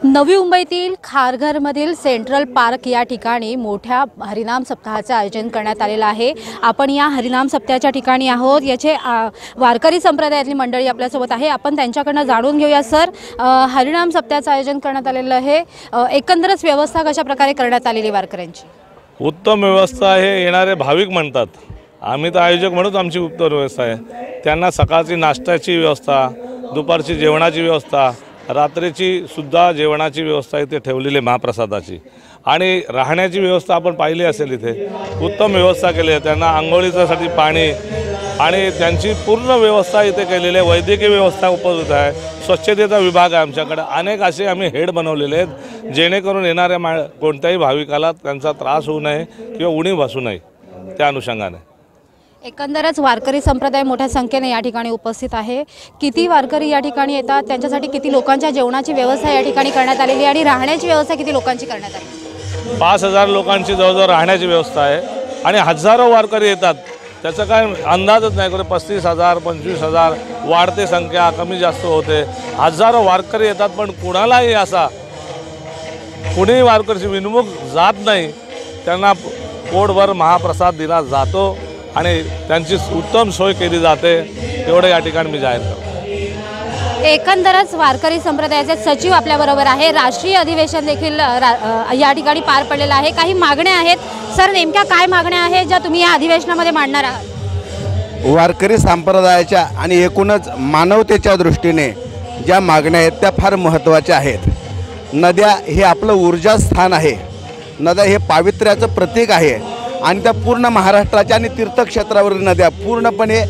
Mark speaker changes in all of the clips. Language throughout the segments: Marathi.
Speaker 1: नवी मुंबईतील खारघरमधील सेंट्रल पार्क या ठिकाणी मोठ्या हरिनाम सप्ताहाचे आयोजन करण्यात आलेलं आहे। आपण या हरिनाम सप्ताहाच्या ठिकाणी आहोत। याचे वारकरी संप्रदायातली मंडळी आपल्यासोबत आहे, आपण त्यांच्याकडून जाणून घेऊया। सर, हरिनाम सप्ताहाचं आयोजन करण्यात आलेलं आहे, एकंदरच व्यवस्था कशा प्रकारे करण्यात आलेली वारकऱ्यांची?
Speaker 2: उत्तम व्यवस्था आहे, येणारे भाविक म्हणतात। आम्ही तर आयोजक म्हणून आमची उत्तम व्यवस्था आहे। त्यांना सकाळची नाश्त्याची व्यवस्था, दुपारची जेवणाची व्यवस्था, रात्रीची सुद्धा जेवणाची व्यवस्था इथे ठेवलेली महाप्रसादाची, आणि राहण्याची व्यवस्था आपण पाहिली असेल। इथे उत्तम व्यवस्था केली आहे। त्यांना आंघोळीसाठी पाणी आणि त्यांची पूर्ण व्यवस्था इथे केलेली आहे। वैद्यकीय व्यवस्था उपलब्ध आहे, स्वच्छतेचा विभाग आहे आमच्याकडे। अनेक असे आम्ही हेड बनवलेले आहेत जेणेकरून येणाऱ्या कोणत्याही भाविकाला त्यांचा त्रास होऊ नये किंवा उणीव भासू नये, त्या अनुषंगाने।
Speaker 1: एकंदरच वारकरी संप्रदाय मोठ्या संख्येने या ठिकाणी उपस्थित आहे। किती वारकरी या ठिकाणी येतात, त्यांच्यासाठी किती लोकांच्या जेवणाची व्यवस्था या ठिकाणी करण्यात आलेली आहे आणि राहण्याची व्यवस्था किती लोकांची करण्यात आली?
Speaker 2: 5000 लोकांची जवळजवळ राहण्याची व्यवस्था आहे आणि हजारो वारकरी येतात। त्याचा काय अंदाजच नाही, कुठे 35,000 25,000 वाढते संख्या, कमी जास्त होते। हजारो वारकरी येतात, पण कुणालाही असा कुणीही वारकरी विनमुख जात नाही। त्यांना पोटभर महाप्रसाद दिला जातो आणि त्यांची उत्तम सोय केली जाते, एवढे या ठिकाणी मी जाहीर करतो।
Speaker 1: एकंदरच वारकरी संप्रदायाचे सचिव आपल्याबरोबर आहे। राष्ट्रीय अधिवेशन देखील या ठिकाणी पार पडलेलं आहे। काही मागण्या आहेत सर, नेमक्या काय मागण्या आहेत ज्या तुम्ही या अधिवेशनामध्ये मांडणार आहात?
Speaker 3: वारकरी संप्रदायाच्या आणि एकूणच मानवतेच्या दृष्टीने ज्या मागण्या आहेत त्या फार महत्त्वाच्या आहेत। नद्या हे आपलं ऊर्जास्थान आहे, नद्या हे पावित्र्याचं प्रतीक आहे आणि त्या पूर्ण महाराष्ट्राच्या आणि तीर्थक्षेत्रावरील नद्या पूर्णपणे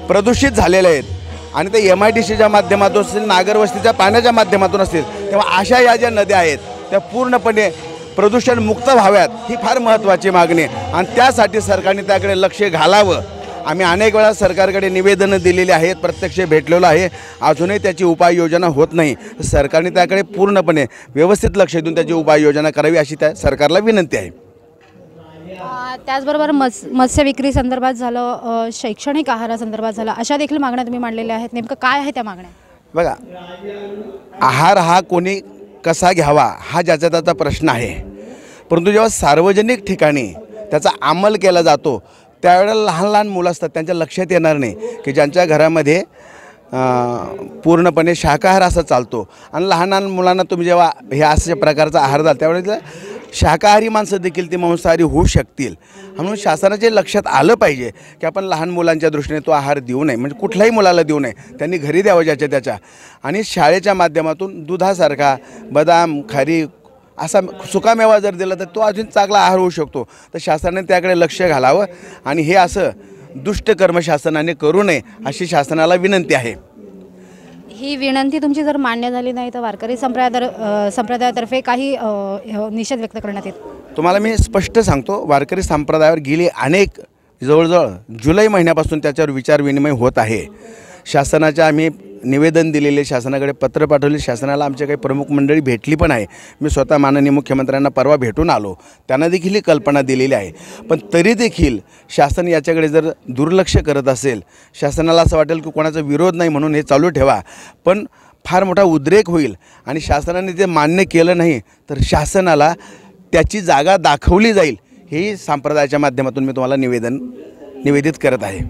Speaker 3: प्रदूषित झालेल्या आहेत आणि ते MIDCच्या माध्यमातून असतील, नागरवस्तीच्या पाण्याच्या माध्यमातून असतील, तेव्हा अशा या ज्या नद्या आहेत त्या पूर्णपणे प्रदूषणमुक्त व्हाव्यात, ही फार महत्त्वाची मागणी आहे आणि त्यासाठी सरकारने त्याकडे लक्ष घालावं। आम्ही अनेक वेळा सरकारकडे निवेदनं दिलेली आहेत, प्रत्यक्ष भेटलेलो आहे, अजूनही त्याची उपाययोजना होत नाही। सरकारने त्याकडे पूर्णपणे व्यवस्थित लक्ष देऊन त्याची उपाययोजना करावी अशी त्या सरकारला विनंती आहे।
Speaker 1: त्याचबरोबर मत्स्य विक्री संदर्भात झालं, शैक्षणिक आहारासंदर्भात झालं, अशा देखील मागण्या तुम्ही मांडलेल्या आहेत। नेमकं काय आहे त्या मागण्या?
Speaker 3: बघा, आहार हा कोणी कसा घ्यावा हा ज्याचा त्याचा प्रश्न आहे, परंतु जेव्हा सार्वजनिक ठिकाणी त्याचा अंमल केला जातो त्यावेळेला लहान लहान मुलं असतात, त्यांच्या लक्षात येणार नाही की ज्यांच्या घरामध्ये पूर्णपणे शाकाहार असा चालतो आणि लहान लहान मुलांना तुम्ही जेव्हा हे अशा प्रकारचा आहार द्याल त्यावेळेला शाकाहारी माणसं देखील ती मांसाहारी होऊ शकतील। म्हणून शासनाच्या लक्षात आलं पाहिजे की आपण लहान मुलांच्या दृष्टीने तो आहार देऊ नये, म्हणजे कुठल्याही मुलाला देऊ नये, त्यांनी घरी द्यावं ज्याच्या त्याच्या, आणि शाळेच्या माध्यमातून दुधासारखा बदाम खारी असा सुकामेवा जर दिला तर तो अजून चांगला आहार होऊ शकतो। तर शासनाने त्याकडे लक्ष घालावं आणि हे असं दुष्टकर्म शासनाने करू नये अशी शासनाला विनंती आहे।
Speaker 1: ही विनंती तुमची जर मान्य झाली नाही तर वारकरी संप्रदायातर्फे काही निषेध व्यक्त करण्यात येईल?
Speaker 3: तुम्हाला मी स्पष्ट सांगतो, वारकरी संप्रदायावर गेली अनेक जवळजवळ जुलै महिन्यापासून त्याच्यावर विचारविनिमय होत आहे। शासनाच्या आम्ही निवेदन दिलेले, शासनाकडे पत्र पाठवले, शासनाला आमच्या काही प्रमुख मंडळी भेटली पण आहे। मी स्वतः माननीय मुख्यमंत्र्यांना परवा भेटून आलो, त्यांना देखील ही कल्पना दिलेली आहे। पण तरी देखील शासन याच्याकडे जर दुर्लक्ष करत असेल, शासनाला असं वाटेल की कोणाचा विरोध नाही म्हणून हे चालू ठेवा, पण फार मोठा उद्रेक होईल आणि शासनाने ते मान्य केलं नाही तर शासनाला त्याची जागा दाखवली जाईल, हेही संप्रदायाच्या माध्यमातून मी तुम्हाला निवेदित करत आहे।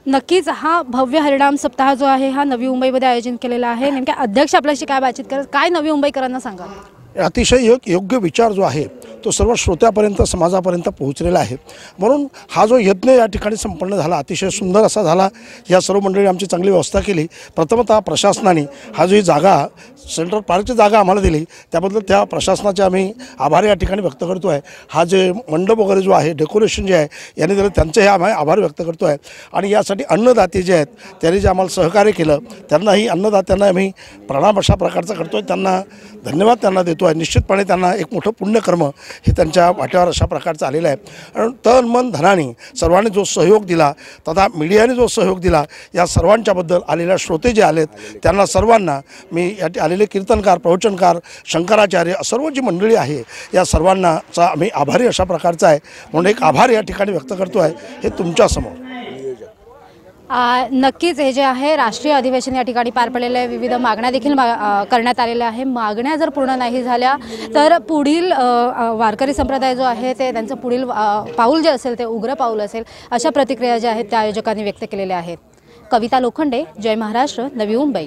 Speaker 1: नक्कीच हा भव्य हरिनाम सप्ताह जो आहे हा नवी मुंबईमध्ये आयोजित केलेला आहे। नेमक्या अध्यक्ष आपल्याशी काय बातचीत करत, काय नवी मुंबईकरांना सांगा?
Speaker 4: अतिशय योग्य विचार जो आहे तो सर्व श्रोत्यापर्यंत, समाजापर्यंत पोहोचलेला आहे, म्हणून हा जो यज्ञ या ठिकाणी संपन्न झाला अतिशय सुंदर असा झाला। या सर्व मंडळी आमची चांगली व्यवस्था केली। प्रथमतः प्रशासनाने हा जो ही जागा सेंट्रल पार्कची जागा आम्हाला दिली त्याबद्दल त्या प्रशासनाचे आम्ही आभार या ठिकाणी व्यक्त करतो आहे। हा जे मंडप वगैरे जो आहे, डेकोरेशन जे आहे यांनी दिलं त्यांचे हे आम्ही आभार व्यक्त करतो आहे। आणि यासाठी अन्नदाते जे आहेत त्यांनी जे आम्हाला सहकार्य केलं त्यांनाही, अन्नदात्यांना आम्ही प्रणाम अशा प्रकारचा करतो आहे, त्यांना धन्यवाद त्यांना देतो आहे। निश्चितपणे त्यांना एक मोठं पुण्यकर्म हे त्यांच्या वाट्यावर अशा प्रकारचं आलेलं आहे। आणि तन मन धनाने सर्वांनी जो सहयोग दिला तथा मीडियाने जो सहयोग दिला या सर्वांच्याबद्दल, आलेल्या श्रोते जे आलेत त्यांना सर्वांना मी या आलेले कीर्तनकार, प्रवचनकार, शंकराचार्य सर्व जी मंडळी आहे या सर्वांनाचा आम्ही आभारी अशा प्रकारचा आहे, म्हणून एक आभार या ठिकाणी व्यक्त करतो आहे हे तुमच्यासमोर।
Speaker 1: नक्कीच हे जे आहे राष्ट्रीय अधिवेशन या ठिकाणी पार पडलेलं आहे. विविध मागण्या देखील करण्यात आलेल्या आहे. मागण्या जर पूर्ण नाही झाल्या तर पुढील वारकरी संप्रदाय जो आहे ते त्यांचं पुढील पाऊल जे असेल ते उग्र पाऊल असेल, अशा प्रतिक्रिया ज्या आहेत त्या आयोजकांनी व्यक्त केलेल्या आहेत. कविता लोखंडे, जय महाराष्ट्र, नवी मुंबई.